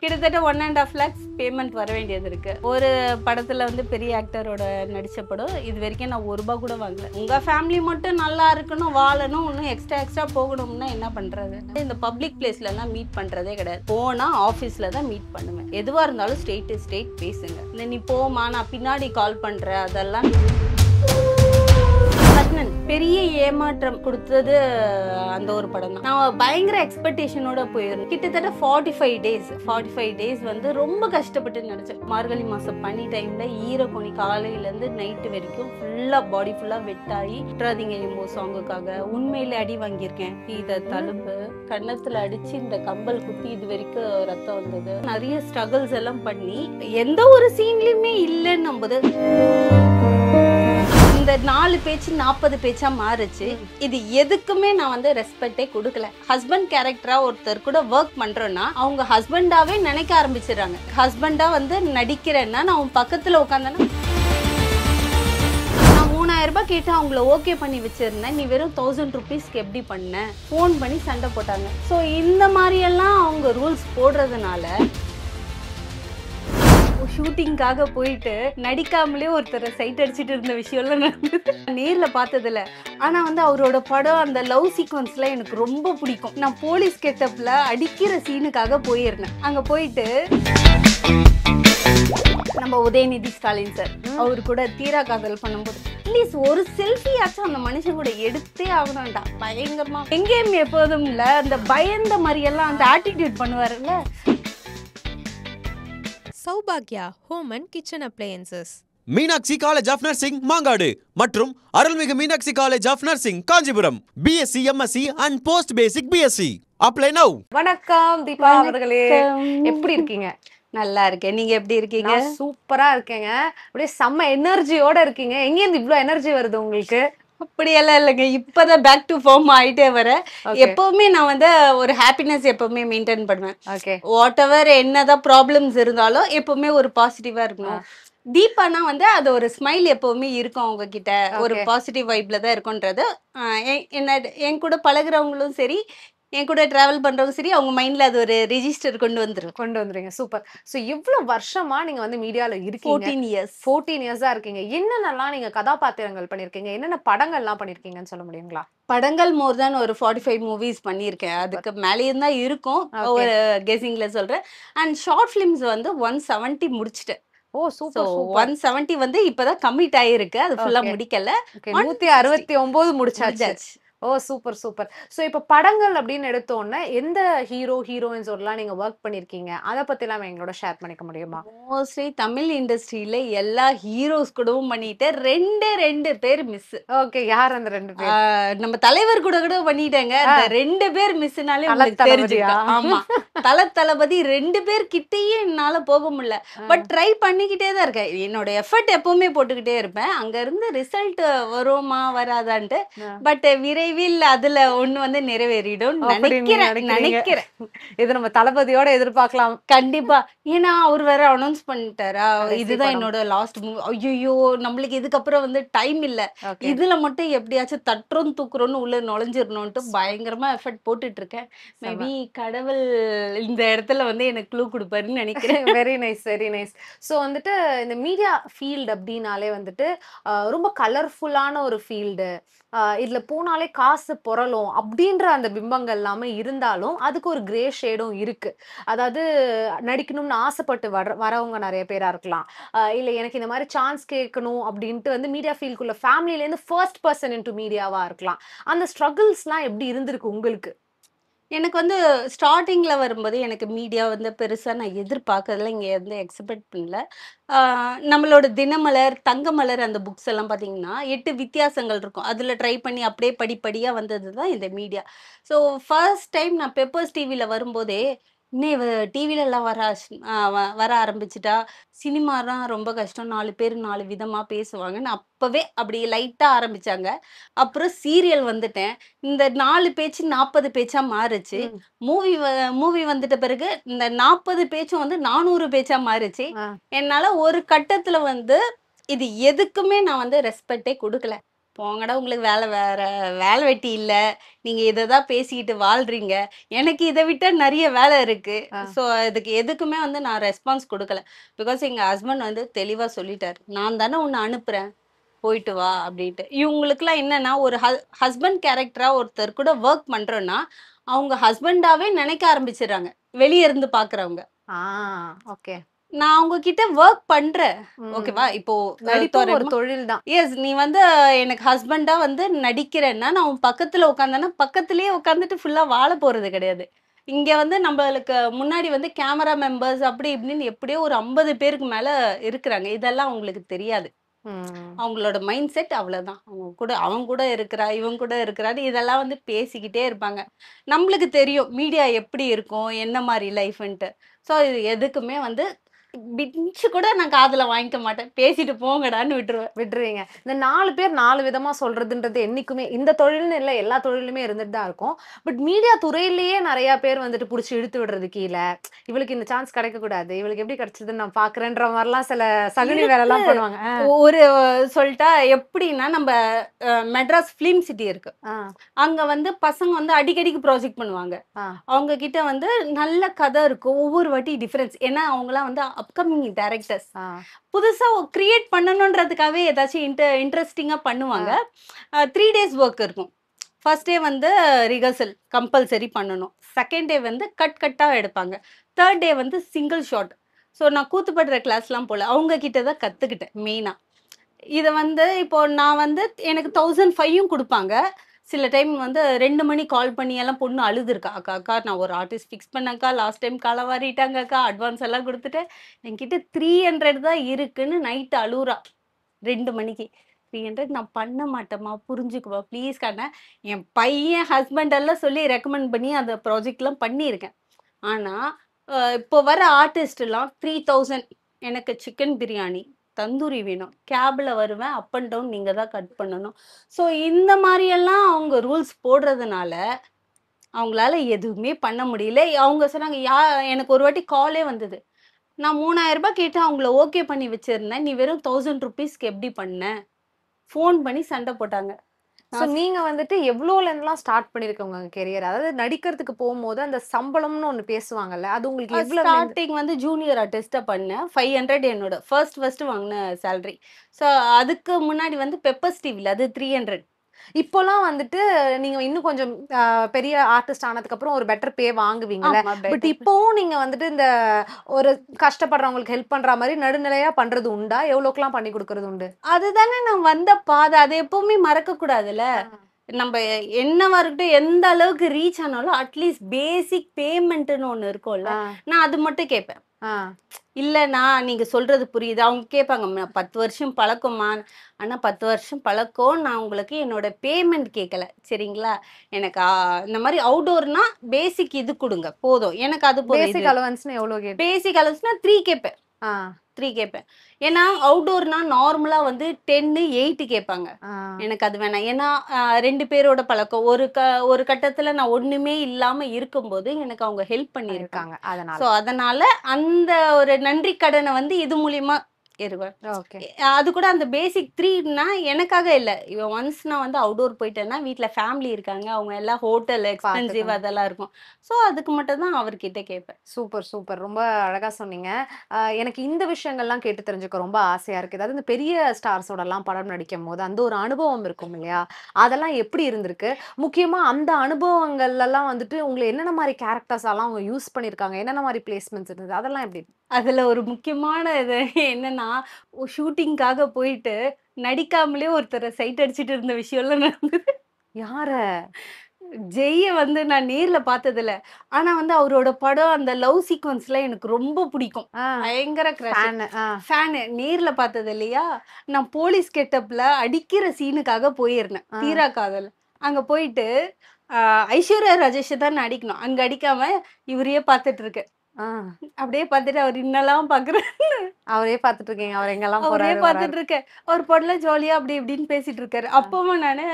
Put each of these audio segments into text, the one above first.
கிட்டத்தட்ட 1.5 lakhs payment வர வேண்டியது இருக்கு. ஒரு படத்துல வந்து பெரிய ஆக்டரோட நடிச்ச படம். இது வரைக்கும் நான் ₹1 கூட வாங்கல. உங்க ஃபேமிலி மட்டும் நல்லா இருக்கணும், வாழணும், இன்னும் எக்ஸ்ட்ரா போகணும்னா என்ன பண்றது? இந்த பப்ளிக் பிளேஸ்ல எல்லாம் மீட் பண்றதே கிடையாது. போனா ஆபீஸ்ல தான் மீட் பண்ணுவேன். எதுவா இருந்தாலும் ஸ்ட்ரெயிட் பேசுங்க. நீ போமா, நான் பின்னாடி கால் பண்றேன், அதெல்லாம் பெரிய ஏமாற்றம் கொடுத்தது அந்த ஒரு படம் தான். நான் பயங்கர எக்ஸ்பெக்டேஷனோட போயிருந்தேன். கிட்டத்தட்ட 45 டேஸ் வந்து ரொம்ப கஷ்டப்பட்டு நடிச்சேன். மார்கழி மாசம் பனி டைம்ல ஈரக்கொனி காலையில இருந்து நைட்டு வரைக்கும் ஃபுல்லா பாடி ஃபுல்லா வெட்டாயி ட்ராதிங்க எம்போ சாங்குக்காக உண்மையில அடி வாங்கியிருக்கேன். இத தழும்பு கன்னத்துல அடிச்சு இந்த கம்பல் குத்தி இது வரைக்கும் ரத்தம் வந்தது. நிறைய ஸ்ட்ரகிள்ஸ் எல்லாம் பண்ணி எந்த ஒரு சீன்லயுமே இல்லைன்னும் போது இந்த 4 பேச்சு 40 பேச்சா மாறுச்சு. இது எதுக்குமே நான் வந்து ரெஸ்பெக்டே கொடுக்கல. ஹஸ்பண்ட் கேரக்டரா ஒருத்தர் கூட ஒர்க் பண்றோம்னா அவங்க ஹஸ்பண்டாவே நினைக்க ஆரம்பிச்சிடறாங்க. ஹஸ்பண்டா வந்து நடிக்கிறேன்னா நான் அவன் பக்கத்துல உட்காந்தேன்னா நான் 3000 ரூபாய் கேட்டு அவங்கள ஓகே பண்ணி வச்சிருந்தேன். நீ வெறும் 1000 rupeesக்கு எப்படி பண்ண? போன் பண்ணி சண்டை போட்டாங்க. ஸோ இந்த மாதிரி எல்லாம் அவங்க ரூல்ஸ் போடுறதுனால ஷூட்டிங்காக போயிட்டு நடிக்காமலே ஒருத்தரை சைட் அடிச்சுட்டு இருந்த விஷயம்லாம் நடந்தது. நேர்ல பார்த்ததில்ல. ஆனா வந்து அவரோட படம் அந்த லவ் சீக்வன்ஸ்ல எனக்கு ரொம்ப பிடிக்கும். நான் போலீஸ் கெட்டப்ல அடிக்கிற சீனுக்காக போயிருந்தேன். அங்க போயிட்டு நம்ம உதயநிதி ஸ்டாலின் சார் அவரு கூட தீரா காதல் பண்ணும்போது ப்ளீஸ் ஒரு செல்ஃபியாச்சும் அந்த மனுஷன் கூட எடுத்தே ஆகணும்டா. பயங்கரமா எங்கேயும் எப்போதும் இல்ல அந்த பயந்த மாதிரி எல்லாம் அந்த ஆட்டிடியூட் பண்ணுவாருல்ல. சௌபாக்யா home and kitchen appliances, Meenakshi college of nursing Mangadu மற்றும் அருள்மிகு Meenakshi college of nursing Kanchipuram. BSc, MSc and post basic BSc. Apply now. வணக்கம் தீபா அவர்களே, எப்படி இருக்கீங்க? நல்லா இருக்கேன். நீங்க எப்படி இருக்கீங்க? சூப்பரா இருக்கேங்க. அப்படியே செம்ம எனர்ஜியோட இருக்கீங்க. எங்க இருந்து இவ்ளோ எனர்ஜி வருது உங்களுக்கு? அப்படியெல்லாம் இல்லைங்க. இப்பதான் பேக் டு ஃபார்ம் ஆயிட்டே வர. எப்பவுமே நான் வந்து ஒரு ஹாப்பினஸ் எப்பவுமே மெயின்டைன் பண்ணுவேன். வாட் எவர் என்னதான் ப்ராப்ளம்ஸ் இருந்தாலும் எப்பவுமே ஒரு பாசிட்டிவா இருக்கணும். தீபானா வந்து அது ஒரு ஸ்மைல் எப்பவுமே இருக்கும் அவங்க கிட்ட. ஒரு பாசிட்டிவ் வைப்ல தான் இருக்கும்ன்றது என்ன என் கூட பழகுறவங்களும் சரி, என் கூட டிராவல் பண்றவங்க சரி, அவங்க மைண்ட்ல அது ஒரு ரெஜிஸ்டர் கொண்டு வந்துருங்க. சூப்பர். சோ இவ்வளவு வருஷமா நீங்க வந்து மீடியால இருக்கீங்க. 14 இயர்ஸா இருக்கீங்க. என்னென்னலாம் நீங்க கதாபாத்திரங்கள் பண்ணிருக்கீங்க? என்னென்ன படங்கள்லாம் பண்ணிருக்கீங்கன்னு சொல்ல முடியுங்களா? படங்கள் மோர் தேன் ஒரு 45 மூவிஸ் பண்ணியிருக்கேன். அதுக்கு மேலேயும் தான் இருக்கும் ஒரு கெஸிங்ல சொல்றேன். அண்ட் ஷார்ட் பிலிம்ஸ் வந்து 170 முடிச்சிட்டேன். ஓ சூப்பர். 170 வந்து இப்பதான் கமிட் ஆயிருக்கு. அது ஃபுல்லா முடிக்கல. 169 முடிச்சாச்சு. ஓ சூப்பர். சோ இப்ப படங்கள் அப்படின்னு எடுத்தோன்னே எந்த ஹீரோயின்ஸோடலாம் நீங்க ஒர்க் பண்ணிருக்கீங்க? அத பத்தி எல்லாம் எங்களோட ஷேர் பண்ணிக்க முடியுமா? மோஸ்ட்லி தமிழ் இண்டஸ்ட்ரியில எல்லா ஹீரோஸ் கூடவும் பண்ணிட்டு ரெண்டு பேர் மிஸ். ஓகே, யார் அந்த 2 பேர்? நம்ம தலைவர் கூட பண்ணிட்டேங்க. அந்த 2 பேர் மிஸ்னாலே உங்களுக்கு தெரிஞ்சுக்கலாம். ஆமா, தளபதி 2 பேர் கிட்டயே என்னால போக முடியல. பட் ட்ரை பண்ணிக்கிட்டே தான் இருக்கேன். என்னோட எஃபர்ட் எப்பவுமே போட்டுக்கிட்டே இருப்பேன். அங்க இருந்து ரிசல்ட் வருமா வராதான்ட்டு. பட் விரைவில் அதுல ஒண்ணு வந்து நிறைவேறிடும் நினைக்கிறேன். இது நம்ம தளபதியோட எதிர்பார்க்கலாம் கண்டிப்பா. ஏன்னா அவர் வேற அனௌன்ஸ் பண்ணிட்டாரா, இதுதான் என்னோட லாஸ்ட் மூவி. ஐயோ, நம்மளுக்கு இதுக்கப்புறம் வந்து டைம் இல்ல, இதுல மட்டும் எப்படியாச்சும் தட்டுறோம் தூக்குறோம்னு உள்ள நுழைஞ்சிடணும்ட்டு பயங்கரமா எஃபர்ட் போட்டுட்டு இருக்கேன். மேபி கடவுள் இந்த இடத்துல வந்து எனக்கு க்ளூ கொடுப்பாருன்னு நினைக்கிறேன். Very nice. ஸோ வந்துட்டு இந்த மீடியா ஃபீல்டு அப்படின்னாலே வந்துட்டு ரொம்ப கலர்ஃபுல்லான ஒரு ஃபீல்டு. இதுல போனாலே காசு பொறலும் அப்படின்ற அந்த பிம்பங்கள் எல்லாமே இருந்தாலும் அதுக்கு ஒரு கிரே ஷேடும் இருக்கு. அதாவது நடிக்கணும்னு ஆசைப்பட்டு வரவங்க நிறைய பேரா இருக்கலாம். இல்ல எனக்கு இந்த மாதிரி சான்ஸ் கேட்கணும் அப்படின்ட்டு வந்து மீடியா ஃபீல்டுக்குள்ள ஃபேமிலில இருந்து ஃபர்ஸ்ட் பர்சன் இன்டு மீடியாவா இருக்கலாம். அந்த ஸ்ட்ரகிள்ஸ்லாம் எப்படி இருந்திருக்கு உங்களுக்கு? எனக்கு வந்து ஸ்டார்டிங்ல வரும்போது எனக்கு மீடியா வந்து பெருசா நான் எதிர்பார்க்கறதுல இங்க வந்து எக்ஸ்பெக்ட் பண்ணல. நம்மளோட தினமலர், தங்கமலர் அந்த புக்ஸ் எல்லாம் பார்த்தீங்கன்னா 8 வித்தியாசங்கள் இருக்கும். அதுல ட்ரை பண்ணி அப்படியே படிப்படியா வந்தது தான் இந்த மீடியா. ஸோ ஃபர்ஸ்ட் டைம் நான் பெப்பர்ஸ் டிவில வரும்போதே இன்னும் இவ டிவில எல்லாம் வர ஆரம்பிச்சுட்டா, சினிமாலாம் ரொம்ப கஷ்டம், 4 பேர் 4 விதமா பேசுவாங்கன்னு அப்பவே அப்படி லைட்டா ஆரம்பிச்சாங்க. அப்புறம் சீரியல் வந்துட்டேன். இந்த 4 பேச்சு 40 பேச்சா மாறுச்சு. மூவி வந்துட்ட பிறகு இந்த 40 பேச்சும் வந்து 400 பேச்சா மாறுச்சு. என்னால ஒரு கட்டத்துல வந்து இது எதுக்குமே நான் வந்து ரெஸ்பெக்டே கொடுக்கல. போங்கடா உங்களுக்கு வேற வேலை வெட்டி இல்ல. நீங்க இத தான் பேசிக்கிட்டு வாழ்றீங்க. எனக்கு இத விட்டா நெறைய வேலை இருக்கு. ஆ. ஸோ அதுக்கு எதுக்குமே வந்து நான் ரெஸ்பான்ஸ் குடுக்கல. பிகாஸ் எங்க ஹஸ்பண்ட் வந்து தெளிவா சொல்லிட்டாரு. "நான் தானே உன்ன அனுப்புறேன். போயிட்டு வா" அப்படின்ட்டு. இவங்களுக்குலாம் என்னன்னா, ஒரு ஹஸ்பண்ட் கேரக்டரா ஒருத்தர் கூட வொர்க் பண்றோம்னா, அவங்க ஹஸ்பண்டாவே நெனைக்க ஆரம்பிச்சுடுறாங்க. வெளிய இருந்து பார்க்குறவங்க. ஆ ஓகே. நான் அவங்க கிட்ட வொர்க் பண்றேன். ஓகேவா? இப்போ நடிப்பும் ஒரு தொழில் தான். எஸ் நீ வந்து எனக்கு ஹஸ்பண்டா வந்து நடிக்கிறேன்னா, நான் உன் பக்கத்துல உட்காந்தேன்னா, பக்கத்திலேயே உட்காந்துட்டு ஃபுல்லா வாழ போறது கிடையாது. இங்க வந்து நம்மளுக்கு முன்னாடி வந்து கேமரா மெம்பர்ஸ் அப்படி இப்படின்னு எப்படியோ ஒரு 50 பேருக்கு மேல இருக்கிறாங்க. இதெல்லாம் அவங்களுக்கு தெரியாது. ம். அவங்களோட மைண்ட் செட் அவ்வளோதான். அவன் கூட இருக்கிறா, இவன் கூட இருக்கிறான்னு இதெல்லாம் வந்து பேசிக்கிட்டே இருப்பாங்க. நம்மளுக்கு தெரியும் மீடியா எப்படி இருக்கும், என்ன மாரி லைஃப்ன்ட்டு. ஸோ இது எதுக்குமே வந்து பிஞ்ச் கூட நான் காதுல வாங்கிக்க மாட்டேன். பேசிட்டு போங்கடான்னு விட்டுருவேன். விட்டுருவீங்க. இந்த 4 பேர் 4 விதமா சொல்றதுன்றது என்னைக்குமே இந்த தொழில்னு இல்ல, எல்லா தொழிலுமே இருந்துட்டு தான் இருக்கும். பட் மீடியா துறையிலேயே நெறைய பேர் வந்துட்டு புடிச்சு இழுத்து விடுறது கீழ. இவளுக்கு இந்த சான்ஸ் கிடைக்கக்கூடாது. இவளுக்கு எப்படி கிடைச்சதுன்னு நான் பார்க்குறேன்ற மாரிலாம் சில சகுனி இருக்கு. வேலைலாம் பண்ணுவாங்க. ஒரு சொல்ட்டா எப்படின்னா, நம்ப மெட்ராஸ் ஃபிலிம் சிட்டி இருக்கு. ஆ, அங்க வந்து பசங்க வந்து அடிக்கடிக்கு ப்ராஜெக்ட் பண்ணுவாங்க. ஆ, அவங்க கிட்ட வந்து நல்ல கதை இருக்கும். ஒவ்வொரு வாட்டி டிஃபரன்ஸ். ஏன்னா அவங்கலாம் வந்து அப்கமிங் டைரக்டர்ஸ். ஆ, புதுசா கிரியேட் பண்ணணுன்றதுக்காகவே ஏதாச்சும் இன்ட்ரெஸ்டிங்கா பண்ணுவாங்க. 3 டேஸ் ஒர்க் இருக்கும். ஃபர்ஸ்ட் டே வந்து ரிஹர்சல் கம்பல்சரி பண்ணணும். செகண்ட் டே வந்து கட்டா எடுப்பாங்க. தேர்ட் டே வந்து சிங்கிள் ஷாட். ஸோ நான் கூத்துப்படுற கிளாஸ்லாம் போல. அவங்க கிட்ட தான் கத்துக்கிட்டேன் மெயினா. இத வந்து இப்போ நான் வந்து எனக்கு 1500யும் குடுப்பாங்க. சில டைம் வந்து 2 மணி கால் பண்ணி எல்லாம் பொண்ணு அழுதுருக்கா. "அக்கா, அக்கா நான் ஒரு ஆர்டிஸ்ட் ஃபிக்ஸ் பண்ணேன்க்கா. லாஸ்ட் டைம் களவாடிட்டாங்க அக்கா. அட்வான்ஸ் எல்லாம் குடுத்துட்டேன். என்கிட்ட 300 தான் இருக்குன்னு" நைட் அழுவுறா. 2 மணிக்கு. 300 நான் பண்ண மாட்டேம்மா. புரிஞ்சுக்கவா ப்ளீஸ்க்கான்னேன். என் பையன் ஹஸ்பண்ட் எல்லாம் சொல்லி ரெக்கமெண்ட் பண்ணி அந்த ப்ராஜெக்ட்லாம் பண்ணியிருக்கேன். ஆனா, இப்போ வர ஆர்டிஸ்ட்லாம் 3000 எனக்கு சிக்கன் பிரியாணி, தந்தூரி வேணும். கேப்ல வருவேன். அப் அண்ட் டவுன் நீங்க தான் கட் பண்ணணும். ஸோ இந்த மாரியெல்லாம் அவங்க ரூல்ஸ் போடுறதுனால, அவங்களால எதுவுமே பண்ண முடியல. அவங்க சொன்னாங்க, எனக்கு ஒரு வாட்டி காலே வந்தது. நான் ரூ. 3000 கேட்டு அவங்கள ஓகே பண்ணி வச்சிருந்தேன். நீ வெறும் ₹1000க்கு எப்படி பண்ண? ஃபோன் பண்ணி சண்டை போட்டாங்க. சோ நீங்க வந்துட்டு எவ்வளோலேருந்துலாம் ஸ்டார்ட் பண்ணியிருக்கீங்க உங்க கெரியர்? அதாவது நடிக்கிறதுக்கு போம்போது அந்த சம்பளம்னு ஒண்ணு பேசுவாங்கல்ல. அது உங்களுக்கு எவ்வளவுலேருந்து? ஸ்டார்ட்டிங் வந்து ஜூனியர் ஆர்டிஸ்ட்டா பண்ணேன். 500 என்னோட ஃபர்ஸ்ட் வாங்குன சேலரி. ஸோ அதுக்கு முன்னாடி வந்து பெப்பர்ஸ் டிவில அது 300. இப்போலாம் வந்துட்டு நீங்க இன்னும் கொஞ்சம் பெரிய ஆர்டிஸ்ட் ஆனதுக்கப்புறம் ஒரு பெட்டர் பே வாங்குவீங்கல்ல. ஆமா பட் பெட்டர். இப்பவும் நீங்க வந்துட்டு இந்த ஒரு கஷ்டப்படுறவங்களுக்கு ஹெல்ப் பண்ற மாரி நடுநிலையா பண்றது உண்டா? எவ்வளோக்கெல்லாம் பண்ணி குடுக்குறது உண்டு? அதுதானே நான் வந்த பாதை. அத எப்பவுமே மறக்க கூடாதுல்ல. நம்ப என்னவா இருக்கட்டும், எந்த அளவுக்கு ரீச் ஆனாலும் அட்லீஸ்ட் பேசிக் பேமெண்ட்ன்னு ஒண்ணு இருக்கும்ல. ஆ, நான் அது மட்டும் கேட்பேன். ஆ, இல்லண்ணா நீங்க சொல்றது புரியுது. அவங்க கேட்பாங்க, 10 வருஷம் பழக்கமா?" அண்ணா 10 வருஷம் பழக்கம். நான் உங்களுக்கு என்னோட பேமெண்ட் கேட்கல. சரிங்களா? எனக்கு இந்த மாரி அவுட்டோர்னா பேசிக் இது குடுங்க. போதும். எனக்கு அது போதும். பேசிக் இது அலவன்ஸ்னு எவ்வளோ கேட்டு? பேசிக் அலவன்ஸ்னா 3 கேட்பேன். ஆ, 3 கேட்பேன். ஏன்னா அவுட்டோர்னா நார்மலா வந்து 10, 8 கேட்பாங்க. ஆ, எனக்கு அது வேணாம். ஏன்னா 2 பேரோட பழக்கம். ஒரு கட்டத்துல நான் ஒண்ணுமே இல்லாம இருக்கும்போது எனக்கு அவங்க ஹெல்ப் பண்ணியிருக்காங்க. பண்ணிருக்காங்க. அதனால. ஸோ அதனால அந்த ஒரு நன்றி கடன வந்து இது மூலியமா ஏறுவேன். ஓகே. அது கூட அந்த பேசிக் 3ன்னா எனக்காக இல்ல. இவன் ஒன்ஸ் நான் வந்து அவுட்டோர் போயிட்டேன்னா, வீட்ல ஃபேமிலி இருக்காங்க. அவங்க எல்லாம் ஹோட்டல் எக்ஸ்பென்சிவ் பாத்துக்கணும். அதெல்லாம் இருக்கும். ஸோ அதுக்கு மட்டும் தான் அவர்கிட்ட கேட்பேன். Super, super. ரொம்ப அழகா சொன்னீங்க. எனக்கு இந்த விஷயங்கள்லாம் கேட்டு தெரிஞ்சுக்க ரொம்ப ஆசையா இருக்கு. அதாவது இந்த பெரிய ஸ்டார்ஸோடலாம் படம் நடிக்கும்போது, அந்த ஒரு அனுபவம் இருக்கும் இல்லையா? அதெல்லாம் எப்படி இருந்திருக்கு? முக்கியமா அந்த அனுபவங்கள்லலாம் வந்துட்டு உங்கள என்னென்ன மாரி கேரக்டர்ஸலாம் அவங்க யூஸ் பண்ணியிருக்காங்க? என்னென்ன மாரி பிளேஸ்மெண்ட்ஸ் இருந்தது? அதெல்லாம் எப்படி? அதுல ஒரு முக்கியமான இது என்னன்னா, ஷூட்டிங்காக போயிட்டு நடிக்காமலே ஒருத்தர சைட் அடிச்சுட்டு இருந்த விஷயம்லாம் நடந்தது. யார? ஜெய்ய வந்து நான் நேர்ல பார்த்ததில்ல. ஆனா வந்து அவரோட படம் அந்த லவ் சீக்வென்ஸ்லாம் எனக்கு ரொம்ப பிடிக்கும். ஆ, பயங்கர கிரஷ். ஃபேனு. ஆ, ஃபேனு. நேர்ல பார்த்தது இல்லையா? நான் போலீஸ் கெட்டப்ல அடிக்கிற சீனுக்காக போயிருந்தேன். ஆ, தீரா காதல். அங்க போயிட்டு அ ஐஸ்வர்யா ராஜேஷ தான் அடிக்கணும். அங்க அடிக்காம இவரையே பார்த்துட்டு இருக்கேன். ஆ. அப்படியே பார்த்துட்டு அவர் இன்னலாம் பார்க்குறாரு. அவரே பார்த்துட்டு இருக்கீங்க. அவர் எங்கெல்லாம் அவரே போறாரு, வராரு. பார்த்துட்டு இருக்கேன். அவர் பாட்டுல ஜாலியா அப்படி இப்படின்னு பேசிட்டு இருக்காரு. அப்பவும் நானு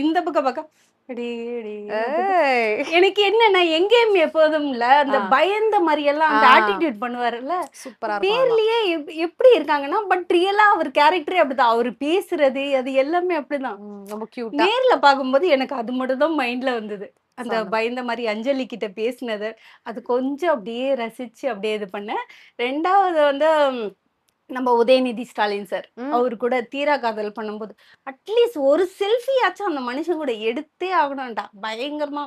இந்த பக்கம் அடி, அடி அப்படி. ஏய். எனக்கு என்னன்னா எங்கேயும் எப்போதும்ல அந்த ஆ. பயந்த மாதிரி எல்லாம் அந்த ஆ. ஆட்டிடியூட் பண்ணுவாருல்ல, சூப்பரா இருக்கும் அதெல்லாம். நேர்லயே எப்படி இருக்காங்கன்னா, பட் ரியலா அவர் கேரக்டரே அப்படிதான். அவரு பேசுறது அது எல்லாமே அப்படிதான். ரொம்ப கியூட்டா. நேர்ல பார்க்கும்போது எனக்கு அது மட்டும் தான் மைண்ட்ல வந்தது. அந்த சொன்னது. பயந்த மாரி அஞ்சலி கிட்ட பேசினது. அது கொஞ்சம் அப்படியே ரசிச்சு அப்படியே இது பண்ணேன். 2வது வந்து நம்ம உதயநிதி ஸ்டாலின் சார். ம். அவரு கூட தீரா காதல் பண்ணும்போது, அட்லீஸ்ட் ஒரு செல்ஃபியாச்சும் அந்த மனுஷன் கூட எடுத்தே ஆகணும்டா. பயங்கரமா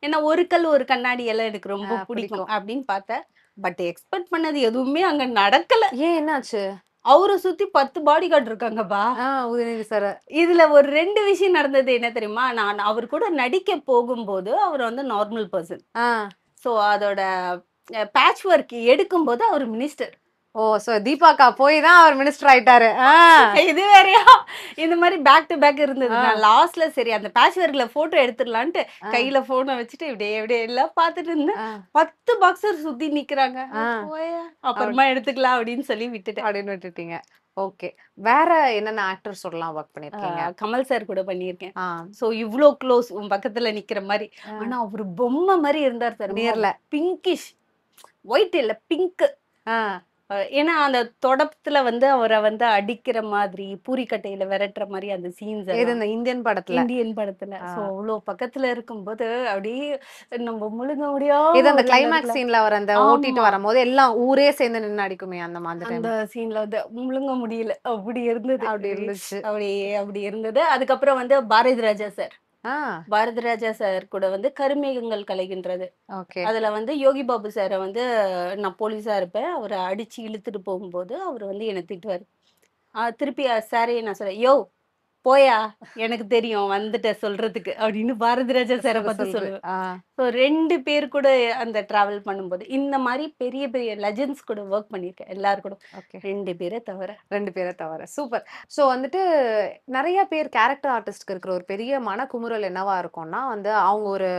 ஏன்னா ஒரு கல் ஒரு கண்ணாடி எல்லாம் எனக்கு ரொம்ப பிடிக்கும் பிடிக்கும். அப்படின்னு பார்த்தேன். பட் எக்ஸ்பெக்ட் பண்ணது எதுவுமே அங்க நடக்கல. ஏன் என்னாச்சு? அவர சுத்தி 10 பாடி கார்ட் இருக்காங்கப்பா. உதயநிதி சார். இதுல ஒரு 2 விஷயம் நடந்தது என்ன தெரியுமா? நான் அவர் கூட நடிக்க போகும்போது, அவர் வந்து நார்மல் பெர்சன். ஆ. ஸோ அதோட பேட்ச் ஒர்க் எடுக்கும்போது அவர் மினிஸ்டர். ஓ, சோ தீபாக்கா போய் தான் அவர் மினிஸ்டர் ஆயிட்டாரு. இது வேறயா? இந்த மாரி பேக் டு பேக் இருந்தது. ஆ. நான் லாஸ்ட்ல சரி அந்த பேட்ச் ஒர்க்ல ஃபோட்டோ எடுத்துடலான்ட்டு ஆ. கையில ஃபோன வச்சுட்டு இப்படியே இப்படியே எல்லாம் பார்த்துட்டு இருந்தேன். ஆ. 10 பாக்ஸர் சுத்தி நிக்கிறாங்க. ஆ. போயா அப்புறமா எடுத்துக்கலாம் அப்படின்னு சொல்லி விட்டுட்டேன். அப்படின்னு விட்டுட்டீங்க. ஓகே. வேற என்னென்ன ஆக்டர் சொல்லலாம் ஒர்க் பண்ணிருக்கீங்க? கமல் சார் கூட பண்ணியிருக்கேன். ஆ. சோ இவ்ளோ க்ளோஸ் உன் பக்கத்துல நிக்கிற மாரி. ஆ. ஆனா அவரு பொம்மை மாரி இருந்தார் சார். நேர்ல. பிங்கிஷ். ஒயிட் இல்ல பிங்க். ஆ. ஏன்னா அந்த தொடப்பத்துல வந்து அவரை வந்து அடிக்கிற மாதிரி பூரிக்கட்டையில விரட்டுற மாதிரி அந்த சீன்ஸ் இது இந்த இந்தியன் படத்துல. இந்தியன் படத்துல ஆ. சோ அவ்வளோ பக்கத்துல இருக்கும்போது அப்படியே நம்ம முழுங்க இது முடியாம அந்த ஒரு கிளைமேக்ஸ் இடத்துல சீன்ல அவர் அந்த ஓட்டிட்டு ஆமா வரும்போது எல்லாம் ஊரே சேர்ந்து நின்னு அடிக்குமே அந்த மாதிரி அந்த டைம். சீன்ல வந்து முழுங்க முடியல அப்படி இருந்தது. அப்படி இருந்துச்சு. அப்படியே அப்படி இருந்தது. அதுக்கப்புறம் வந்து பாரதி ராஜா சார். ஆ. பாரதி ராஜா சார் கூட வந்து கருமேகங்கள் கலைகின்றது. ஓகே. அதுல வந்து யோகி பாபு சாரை வந்து நான் போலீஸா இருப்பேன். அவரை அடிச்சு இழுத்துட்டு போகும்போது அவர் வந்து என்னை திட்டுவாரு. திருப்பி சாரே நான் சொல்றேன், யோ போயா எனக்கு தெரியும் வந்துட்ட சொல்றதுக்கு அப்படின்னு பாரதி ராஜா சாரை பார்த்து சொல்றேன். சொல்லுவேன். ஸோ 2 பேர் கூட அந்த டிராவல் பண்ணும்போது இந்த மாதிரி பெரிய பெரிய லெஜெண்ட்ஸ் கூட ஒர்க் பண்ணியிருக்கேன் எல்லாரும் கூட. ஓகே. 2 பேரை தவிர. 2 பேரை தவிர. சூப்பர். ஸோ வந்துட்டு நெறைய பேர் கேரக்டர் ஆர்டிஸ்ட்க்கு இருக்கிற ஒரு பெரிய மனக்குமுறல் என்னவா இருக்கும்னா வந்து, அவங்க ஒரு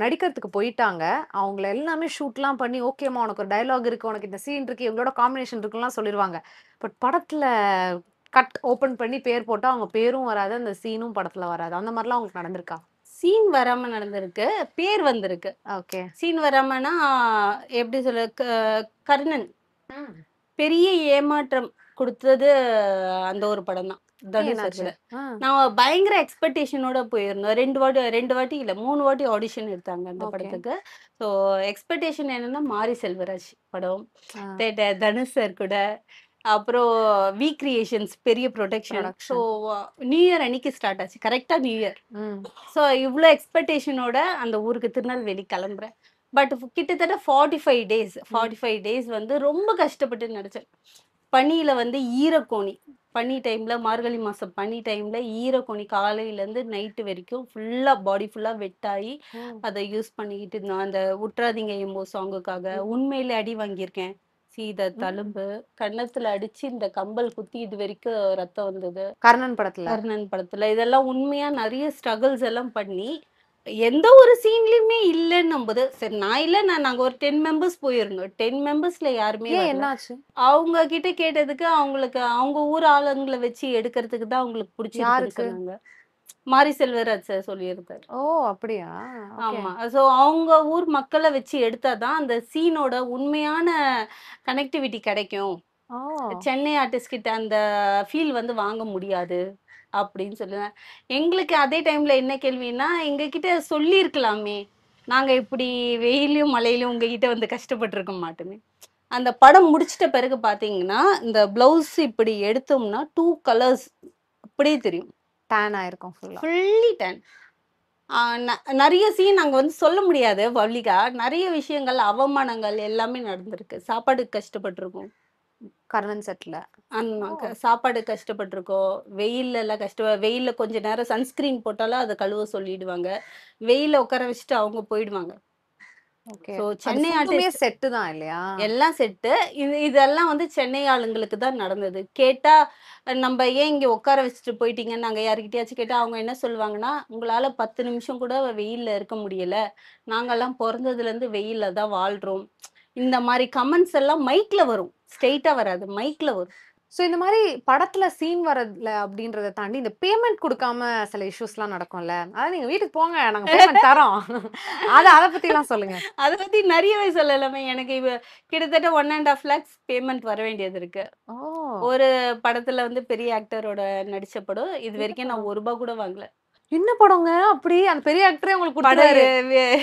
நடிக்கிறதுக்கு போயிட்டாங்க. அவங்கள எல்லாமே ஷூட்லாம் பண்ணி, ஓகேம்மா உனக்கு ஒரு டயலாக் இருக்கு, உனக்கு இந்த சீன் இருக்கு, இவங்களோட காம்பினேஷன் இருக்குன்லாம் சொல்லிருவாங்க. பட் படத்துல கட் ஓப்பன் பண்ணி பேர் போட்டா, அவங்க பேரும் வராது, அந்த சீனும் படத்துல வராது. அந்த மாரிலாம் உங்களுக்கு நடந்திருக்கா? சீன் வராம நடந்திருக்கு. பேர் வந்திருக்கு. ஓகே. சீன் வராமன்னா எப்படி சொல்ல கர்ணன் ம். பெரிய ஏமாற்றம் குடுத்தது அந்த ஒரு படம் தான். ஏன் தனுஷ் சார் என்னாச்சு? கூட. ஆ. நான் பயங்கர எக்ஸ்பெக்டேஷனோட போயிருந்தோம். 2 வாட்டி இல்ல 3 வாட்டி ஆடிஷன் எடுத்தாங்க அந்த ஓகே. படத்துக்கு. ஸோ எக்ஸ்பெக்டேஷன் என்னன்னா மாரி செல்வராஜ் படம். ஆ. தனுஷ் சார் கூட. அப்புறம் வி கிரியேஷன்ஸ் பெரிய production. So production. New year அன்னைக்கு ஸ்டார்ட் ஆச்சு. கரெக்ட்டா நியூ இயர். ம். ஸோ இவ்ளோ எக்ஸ்பெக்டேஷனோட அந்த ஊருக்கு திருநெல்வேலி கிளம்புறேன். பட் கிட்டத்தட்ட 45 டேஸ் ம். 45 டேஸ் வந்து ரொம்ப கஷ்டப்பட்டு நடிச்சேன். பனியில வந்து ஈரக்கோணி. பனி டைம்ல மார்கழி மாசம் பனி டைம்ல ஈரக்கோணி காலையிலேருந்து நைட்டு வரைக்கும் ஃபுல்லா பாடி ஃபுல்லா வெட் ஆயி ம். அதை யூஸ் பண்ணிக்கிட்டு இருந்தோம். அந்த "உட்றாதீங்க எம்போ" சாங்குக்காக. ம். உண்மையிலே அடி வாங்கியிருக்கேன். சீத ம். தழும்பு, கன்னத்துல அடிச்சு இந்த கம்பல் குத்தி இது வரைக்கும் ரத்தம் வந்தது. கர்ணன் படத்துல. கர்ணன் படத்துல. இதெல்லாம் உண்மையா நெறைய ஸ்ட்ரகிள்ஸ் எல்லாம் பண்ணி, எந்த ஒரு சீன்லயுமே இல்லன்னும்போது, சரி நான் இல்ல நாங்க ஒரு 10 மெம்பர்ஸ் போயிருந்தோம். 10 மெம்பர்ஸ்ல யாருமே ஏன் வரல. என்னாச்சு? அவங்க கிட்ட கேட்டதுக்கு, அவங்களுக்கு அவங்க ஊர் ஆளுங்கள வச்சு எடுக்கிறதுக்கு தான் அவங்களுக்கு பிடிச்சிருக்குன்னு யாருக்கு? சொன்னாங்க. மாரி செல்வராஜ் சார் சொல்லியிருந்தாரு. ஓ, அப்படியா? ஓகே. ஆமா. ஸோ அவங்க ஊர் மக்கள வச்சு எடுத்தா தான் அந்த சீனோட உண்மையான கனெக்டிவிட்டி கிடைக்கும். ஓ. சென்னை ஆர்டிஸ்ட் கிட்ட அந்த ஃபீல் வந்து வாங்க முடியாது அப்படின்னு சொல்லுவேன். எங்களுக்கு அதே டைம்ல என்ன கேள்வின்னா, எங்ககிட்ட சொல்லியிருக்கலாமே. நாங்க இப்படி வெயில்லயும், மழையிலயும் உங்ககிட்ட வந்து கஷ்டப்பட்டுருக்க மாட்டோமே. அந்த படம் முடிச்சிட்ட பிறகு பார்த்தீங்கன்னா, இந்த ப்ளவுஸ் இப்படி எடுத்தோம்னா 2 கலர்ஸ் அப்படியே தெரியும். டேன் ஆயிருக்கும் ஃபுல்லா. Fully tan. நெறைய சீன் அங்க வந்து சொல்ல முடியாது பப்ளிக்கா. நெறைய விஷயங்கள், அவமானங்கள் எல்லாமே நடந்திருக்கு. சாப்பாடுக்கு கஷ்டப்பட்டுருக்கோம். கர்ணன் செட்ல. ஆமா. ஓ. சாப்பாடு கஷ்டப்பட்டுருக்கோம். வெயில்லலாம் வெயில்ல கொஞ்ச நேரம் சன்ஸ்கிரீன் போட்டாலும் அத கழுவ சொல்லிடுவாங்க. வெயில்ல உட்கார வச்சுட்டு அவங்க போயிடுவாங்க. ஓகே. ஸோ அது சென்னை ஃபுல்லுமே ஆர்டிஸ்ட் செட்டு தான் இல்லையா? எல்லாம் செட்டு. இதெல்லாம் வந்து சென்னை ஆளுங்களுக்கு தான் நடந்தது. கேட்டா, "நம்ப ஏன் இங்க உட்கார வச்சுட்டு போயிட்டீங்கன்னு" நாங்க யார்கிட்டயாச்சும் கேட்டா, அவங்க என்ன சொல்லுவாங்கன்னா, "உங்களால 10 நிமிஷம் கூட வெயில்ல இருக்க முடியல. நாங்கலாம் பொறந்ததுலேருந்து வெயில்ல தான் வாழ்றோம்." இந்த மாரி கமெண்ட்ஸ் எல்லாம் மைக்ல வரும். ஸ்ட்ரெயிட்டா வராது. மைக்ல வரும். ஸோ இந்த மாதிரி படத்துல சீன் வரதுல அப்படின்றத தாண்டி இந்த பேமெண்ட் கொடுக்காம சில இஷ்யூஸ்லாம் நடக்கும்ல. அதாவது நீங்க வீட்டுக்கு போங்க நாங்க பேமெண்ட் தரோம். அத பத்திலாம் சொல்லுங்க. அத பத்தி நெறையவே சொல்லலாமே. எனக்கு கிட்டத்தட்ட 1.5 லேக்ஸ் பேமெண்ட் வர வேண்டியது இருக்கு. ஓ! ஒரு படத்துல வந்து பெரிய ஆக்டரோட நடிச்ச படம். என்ன இதுவரைக்கும் நான் படம்? ரூ. 1 கூட வாங்கல. என்ன படங்க? அப்படி அந்த பெரிய ஆக்டரே உங்களுக்கு படம் குடுத்துட்டாரு.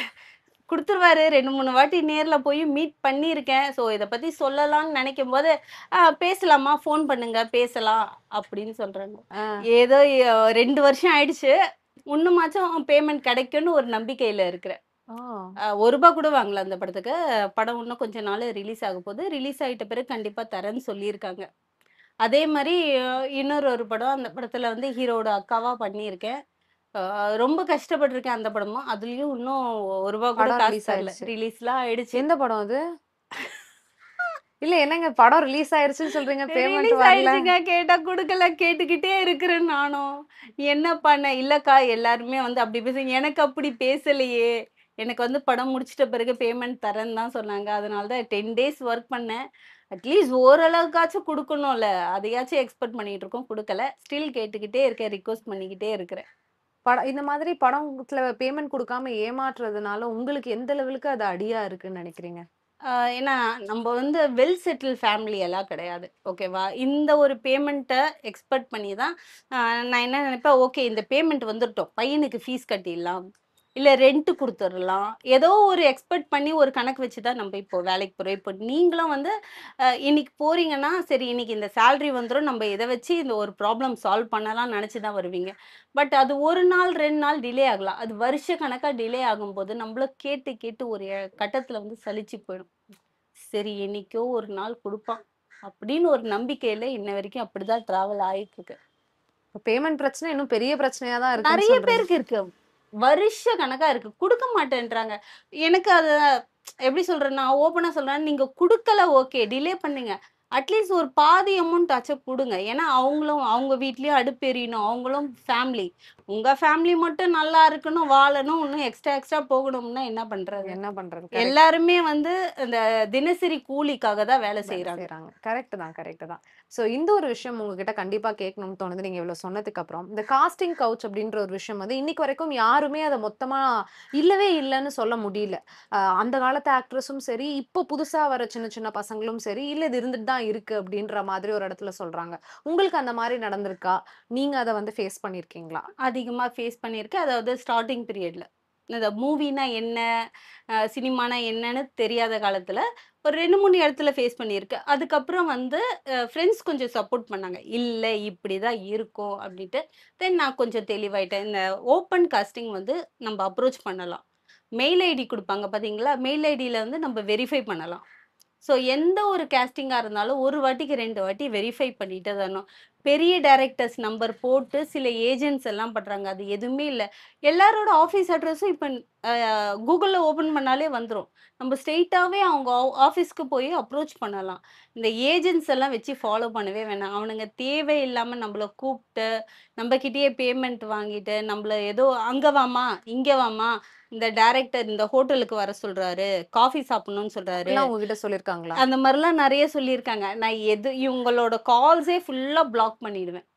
குடுத்துருவாரு. 2, 3 வாட்டி நேர்ல போய் மீட் பண்ணியிருக்கேன். ஸோ இத பத்தி சொல்லலாம்னு நெனைக்கும்போது, பேசலாமா? ஃபோன் பண்ணுங்க பேசலாம் அப்படின்னு சொல்றாங்க. ஆ. ஏதோ 2 வருஷம் ஆயிடுச்சு. இன்னுமாச்சும் பேமெண்ட் கிடைக்கும்னு ஒரு நம்பிக்கையில இருக்கிறேன். ஓ! ரூ. 1 கூட வாங்கல அந்த படத்துக்கு. படம் இன்னும் கொஞ்ச நாள்ல ரிலீஸ் ஆகப்போது. ரிலீஸ் ஆயிட்ட பிறகு கண்டிப்பா தரேன்னு சொல்லியிருக்காங்க. அதே மாரி இன்னொரு ஒரு படம். அந்த படத்துல வந்து ஹீரோவோட அக்காவா பண்ணியிருக்கேன். அ ரொம்ப கஷ்டப்பட்டுருக்கேன் அந்த படமும். அதுலயும் இன்னும் ரூ. 1 கூட படம் காசு ரிலீஸ் தரல. ஆயிடுச்சு. ரிலீஸ்லாம் ஆயிடுச்சு. எந்த படம் அது? இல்ல என்னங்க படம் ரிலீஸ் ஆயிருச்சுன்னு சொல்றீங்க, பேமெண்ட் ரிலீஸ் வரல. ஆயிடுச்சுங்க. கேட்டா குடுக்கல. கேட்டுக்கிட்டே இருக்கிறேன் நானும். என்ன பண்ண? இல்லக்கா எல்லாருமே வந்து அப்படி பேசுங்க. எனக்கு அப்படி பேசலையே. எனக்கு வந்து படம் முடிச்சிட்ட பிறகு பேமெண்ட் தரேன்னு தான் சொன்னாங்க. அதனால தான் 10 டேஸ் ஒர்க் பண்ணேன். அட்லீஸ்ட் ஓரளவுக்காச்சும் குடுக்கணும்ல. அதையாச்சும் எக்ஸ்பெக்ட் பண்ணிட்டு இருக்கோம். குடுக்கல. ஸ்டில் கேட்டுக்கிட்டே இருக்கேன். ரிக்வெஸ்ட் பண்ணிக்கிட்டே இருக்கிறேன். இந்த மாதிரி படத்துல பேமெண்ட் குடுக்காம ஏமாற்றுறதுனால உங்களுக்கு எந்த லெவலுக்கு அது அடியா இருக்குன்னு நினைக்கிறீங்க? ஏன்னா நம்ம வந்து வெல் செட்டில் ஃபேமிலி எல்லாம் கிடையாது. ஓகேவா? இந்த ஒரு பேமெண்ட்ட எக்ஸ்பெக்ட் பண்ணி தான் நான் என்ன நினைப்பேன், ஓகே இந்த பேமெண்ட் வந்துரட்டும். பையனுக்கு ஃபீஸ் கட்டிடலாம். இல்ல ரெண்ட் குடுத்துறலாம். ஏதோ ஒரு எக்ஸ்பெக்ட் பண்ணி ஒரு கணக்கு வச்சு தான் நம்ம இப்போ வேலைக்கு போறோம். இப்போ நீங்களும் வந்து இன்னைக்கு போறீங்கன்னா, சரி இன்னைக்கு இந்த சேலரி வந்துரும். நம்ம இத வச்சு இந்த ஒரு ப்ராப்ளம் சால்வ் பண்ணலாம்னு நெனச்சு தான் வருவீங்க. பட் அது 1 நாள், 2 நாள் டிலே ஆகலாம். அது வருஷ கணக்கா டிலே ஆகும்போது, நம்மளும் கேட்டு கேட்டு ஒரு கட்டத்துல வந்து சலிச்சு போயிடும். சரி என்னைக்கோ ஒரு நாள் குடுப்பான். அப்படின்னு ஒரு நம்பிக்கையில இன்ன வரைக்கும் அப்படிதான் டிராவல் ஆயிட்டு இருக்கு. பேமெண்ட் பிரச்சனை இன்னும் பெரிய பிரச்சனையா தான் இருக்குன்னு நெறைய சொல்றீங்க. பேருக்கு இருக்கு. வருஷ கணக்கா இருக்கு. குடுக்க மாட்டேன்றாங்க. எனக்கு அத எப்படி சொல்றேன்னா, ஓப்பனா சொல்றேன். நீங்க குடுக்கல ஓகே. டிலே பண்ணீங்க. அட்லீஸ்ட் ஒரு பாதி அமௌண்ட் ஆச்சும் குடுங்க. ஏன்னா, அவங்களும் அவங்க வீட்லயும் அடுப்பு எரியணும். அவங்களும் ஃபேமிலி. உங்க ஃபேமிலி மட்டும் நல்லா இருக்கணும், வாழணும், இன்னும் எக்ஸ்ட்ரா போகணும்னா என்ன பண்றது? என்ன பண்றது? கரெக்ட். எல்லாருமே வந்து இந்த தினசரி கூலிக்காக தான் வேலை வேலை செய்றாங்க. செய்றாங்க. கரெக்ட் தான். சோ இந்த ஒரு விஷயம் உங்ககிட்ட கண்டிப்பா கேட்கணும்னு தோணுது. நீங்க இவ்வளவு சொன்னதுக்கு அப்புறம். இந்த காஸ்டிங் கவுச் அப்படின்ற ஒரு விஷயம் வந்து இன்னைக்கு வரைக்கும் யாருமே அத மொத்தமா இல்லவே இல்லன்னு சொல்ல முடியல. அந்த காலத்து ஆக்ட்ரஸும் சரி, இப்போ புதுசா வர சின்ன சின்ன பசங்களும் சரி, இல்ல இது இருந்துட்டு தான் இருக்கு அப்படின்ற மாதிரி ஒரு இடத்துல சொல்றாங்க. உங்களுக்கு அந்த மாரி நடந்திருக்கா? நீங்க அத வந்து ஃபேஸ் பண்ணியிருக்கீங்களா? அதிகமா ஃபேஸ் பண்ணியிருக்கேன். அதாவது ஸ்டார்ட்டிங் பீரியட்ல. இந்த மூவினா என்ன? சினிமானா என்னன்னு தெரியாத காலத்துல, ஒரு 2, 3 இடத்துல ஃபேஸ் பண்ணியிருக்கேன். அதுக்கப்புறம் வந்து ஃப்ரெண்ட்ஸ் கொஞ்சம் சப்போர்ட் பண்ணாங்க. இல்ல இப்படிதான் இருக்கும் அப்படின்ட்டு. தென் நான் கொஞ்சம் தெளிவாயிட்டேன். இந்த ஓப்பன் காஸ்டிங் வந்து நம்ம அப்ரோச் பண்ணலாம். மெயில் ஐடி குடுப்பாங்க பார்த்தீங்களா? மெயில் ஐடியில வந்து நம்ம வெரிஃபை பண்ணலாம். ஸோ எந்த ஒரு கேஸ்டிங்கா இருந்தாலும் 1 வாட்டிக்கு 2 வாட்டி வெரிஃபை பண்ணிட்டே வரணும். பெரிய டைரக்டர்ஸ் நம்பர் போட்டு சில ஏஜென்ட்ஸ் எல்லாம் பண்றாங்க. அது எதுவுமே இல்ல. எல்லாரோட ஆஃபீஸ் அட்ரஸும் இப்ப Googleல ஓப்பன் பண்ணாலே வந்துரும். நம்ம ஸ்ட்ரெய்ட்டாவே அவங்க ஆஃபீஸ்க்கு போய் அப்ரோச் பண்ணலாம். இந்த ஏஜென்ட்ஸ் எல்லாம் வச்சு ஃபாலோ பண்ணவே வேணாம். அவனுங்க தேவையில்லாம நம்மள கூப்ட்டு, நம்ம கிட்டயே பேமெண்ட் வாங்கிட்டு, நம்மள ஏதோ அங்க வாம்மா, இங்க வாம்மா, இந்த டைரக்டர் இந்த ஹோட்டலுக்கு வர சொல்றாரு, காஃபி சாப்பிடணும்னு சொல்றாரு. அப்படிலாம் உங்ககிட்ட சொல்லியிருக்காங்களா? அந்த மாரிலாம் நெறைய சொல்லியிருக்காங்க. நான் இவங்களோட கால்ஸே ஃபுல்லா பிளாக் பண்ணிடுவேன்.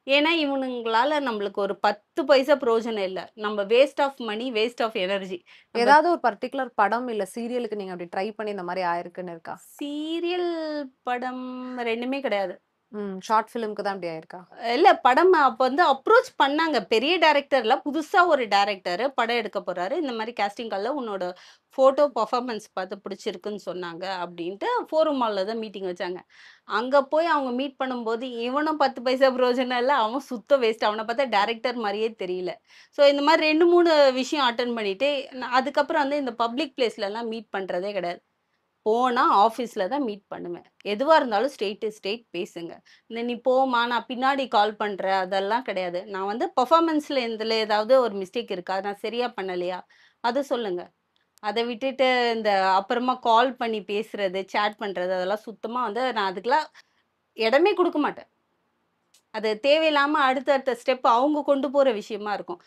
ஏன்னா, இவனுங்களால நம்மளுக்கு ஒரு 10 பைசா பிரயோஜனம் இல்ல. நம்ம waste of money, waste of energy. நம்ம ஏதாவது ஒரு பர்ட்டிகுலர் படம் இல்ல சீரியலுக்கு நீங்க அப்படி ட்ரை பண்ணி இந்த மாரி ஆயிருக்குன்னு இருக்கா? சீரியல், படம் 2மே கிடையாது. ஷார்ட் ஃபிலிம்க்கு தான் அப்படி ஆயிருக்கா? இல்ல படம் அப்ப வந்து அப்ரோச் பண்ணாங்க. பெரிய டைரக்டர்ல புதுசா ஒரு டைரக்டர் படம் எடுக்க போறாரு. இந்த மாரி காஸ்டிங் கால்ல உன்னோட ஃபோட்டோ பெர்ஃபார்மன்ஸ் பார்த்து பிடிச்சிருக்குன்னு சொன்னாங்க அப்டின்ட்டு ஃபோரம் மால்ல தான் மீட்டிங் வச்சாங்க. அங்க போய் அவங்க மீட் பண்ணும்போது, இவனும் 10 பைசா பிரயோஜனம் இல்ல. அவன் சுத்த வேஸ்ட். அவன பார்த்தா டைரக்டர் மாரியே தெரியல. ஸோ இந்த மாரி 2, 3 விஷயம் அட்டெண்ட் பண்ணிட்டு, அதுக்கப்புறம் வந்து இந்த பப்ளிக் பிளேஸ்லலாம் மீட் பண்றதே கிடையாது. போனா ஆஃபீஸ்ல தான் மீட் பண்ணுவேன். எதுவா இருந்தாலும் ஸ்ட்ரெய்ட் பேசுங்க. நீ போம்மா, நான் பின்னாடி கால் பண்றேன் அதெல்லாம் கிடையாது. நான் வந்து பெர்ஃபார்மன்ஸ்ல இதுல ஏதாவது ஒரு மிஸ்டேக் இருக்கா? நான் சரியா பண்ணலையா? அத சொல்லுங்க. அத விட்டுட்டு இந்த அப்புறமா கால் பண்ணி பேசுறது, சேட் பண்றது அதெல்லாம் சுத்தமா வந்து நான் அதுக்கெல்லாம் இடமே குடுக்க மாட்டேன். அது தேவையில்லாம அடுத்தடுத்த ஸ்டெப் அவங்க கொண்டு போற விஷயமா இருக்கும்.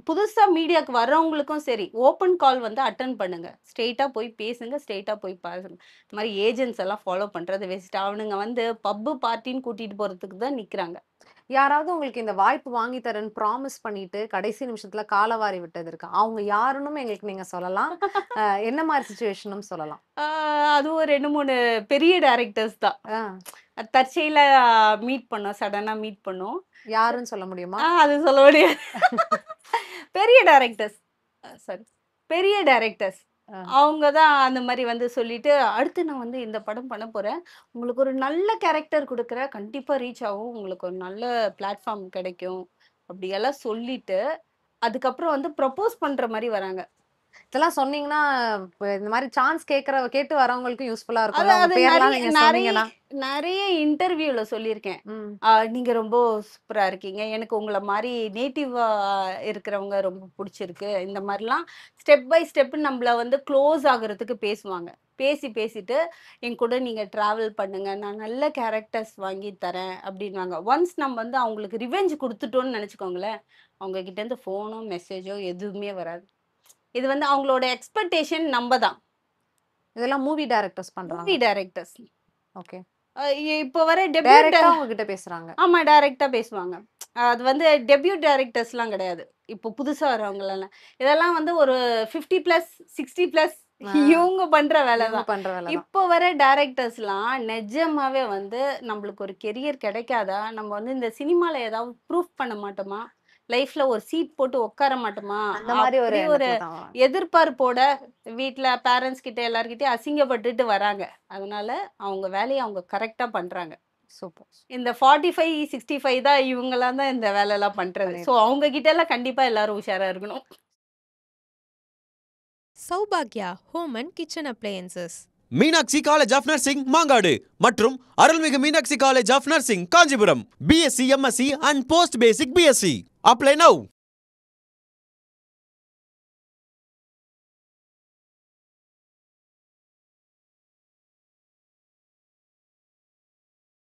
புதுசா மீடியாக்கு வர்றவங்களுக்கும் சரி, ஓப்பன் கால் வந்து அட்டெண்ட் பண்ணுங்க. ஸ்ட்ரெயிட்டா போய் பேசுங்க, ஸ்ட்ரெயிட்டா போய் பாருங்க. இந்த மாரி ஏஜென்ட்ஸ் எல்லாம் ஃபாலோ பண்றது வேஸ்ட். அவனுங்க வந்து பப்பு, பார்ட்டின்னு கூட்டிட்டு போறதுக்கு தான் நிக்கிறாங்க. யாராவது உங்களுக்கு இந்த வாய்ப்பு வாங்கி தரேன்னு ப்ராமிஸ் பண்ணிட்டு, கடைசி நிமிஷத்துல காலவாரி விட்டது இருக்கா? அவங்க யாருன்னும் எங்களுக்கு நீங்க சொல்லலாம். என்ன மாரி சிச்சுவேஷனும் சொல்லலாம். ஆ அதுவும் 2, 3 பெரிய டைரக்டர்ஸ் தான். ஆ. தற்செயலா மீட் பண்ணோம். சடனா மீட் பண்ணோம். யாருன்னு சொல்ல முடியுமா? அது சொல்ல முடியாது. பெரிய டைரக்டர்ஸ். சாரி. பெரிய டைரக்டர்ஸ். ஆ. அவங்க தான் அந்த மாரி வந்து சொல்லிட்டு, "அடுத்து நான் வந்து இந்த படம் பண்ண போறேன். உங்களுக்கு ஒரு நல்ல கேரக்டர் குடுக்குறேன். கண்டிப்பா ரீச் ஆகும். உங்களுக்கு ஒரு நல்ல பிளாட்ஃபார்ம் கிடைக்கும்." அப்படியெல்லாம் சொல்லிட்டு, அதுக்கப்புறம் வந்து ப்ரப்போஸ் பண்ற மாரி வராங்க. இதெல்லாம் சொன்னீங்கன்னா, இப்ப இந்த மாரி சான்ஸ் கேட்டு வரவங்களுக்கும் யூஸ்ஃபுல்லா அது இருக்கும்ல. உங்க அது பேர்லாம் நெறைய நீங்க நெறைய சொன்னீங்கன்னா. நெறைய இன்டர்வியூல சொல்லியிருக்கேன். ம். நீங்க ரொம்ப சூப்பரா இருக்கீங்க. எனக்கு உங்கள மாரி நேட்டிவா இருக்கிறவங்க ரொம்ப புடிச்சிருக்கு. இந்த மாரிலாம் ஸ்டெப் பை ஸ்டெப் நம்மள வந்து க்ளோஸ் ஆகுறதுக்கு பேசுவாங்க. பேசிட்டு என் கூட நீங்க டிராவல் பண்ணுங்க. நான் நல்ல கேரக்டர்ஸ் வாங்கி தரேன் அப்டின்னுவாங்க. ஒன்ஸ் நம்ம வந்து அவங்களுக்கு ரிவெஞ்ச் குடுத்துட்டோம்னு நெனச்சுக்கோங்களேன், அவங்க கிட்ட இருந்து ஃபோனோ, மெசேஜோ எதுவுமே வராது. இது வந்து அவங்களோட எக்ஸ்பெக்டேஷன் நம்ப தான். இதெல்லாம் மூவி டைரக்டர்ஸ் பண்றாங்க. Movie directors. ஓகே. அ இப்போ வர டெபியூட் டைரக்ட்டா உங்ககிட்ட பேசுறாங்க. ஆமா டைரக்ட்டா பேசுவாங்க. அது வந்து டெபியூட் டைரக்டர்ஸ்லாம் கிடையாது. இப்போ புதுசா வரவங்கலாம். இதெல்லாம் வந்து ஒரு 50 பிளஸ், 60 பிளஸ் ஆ. இவங்க பண்ற வேலை இவங்க தான். பண்ற வேலை தான். இப்போ வர டைரக்டர்ஸ்லாம் நிஜமாவே வந்து நம்மளுக்கு ஒரு கெரியர் கிடைக்காதா? நம்ம வந்து இந்த சினிமால ஏதாவது ப்ரூஃப் பண்ண மாட்டோமா? லைஃப்ல ஒரு சீட் போட்டு உட்கார மாட்டோமா? அந்த மாரி ஒரு அப்படி ஒரு எண்ணத்துல தான் வராங்க. எதிர்பார்ப்போட வீட்ல பேரண்ட்ஸ் கிட்ட எல்லார்கிட்டயும் அசிங்கப்பட்டுட்டு வராங்க. அதனால அவங்க வேலைய அவங்க கரெக்ட்டா பண்றாங்க. சூப்பர். இந்த 45, 65 தான் இவங்கலாம் தான் இந்த வேலைலாம் பண்றது. ஸோ பண்ணிருக்காங்க. அவங்க கிட்டலாம் கண்டிப்பா எல்லாரும் உஷாரா இருக்கணும். சௌபாக்யா home and kitchen appliances. Meenakshi college of nursing Mangadu மற்றும் அருள்மிகு Meenakshi college of nursing Kanchipuram. BSc, MSc and post basic BSc. Apply now.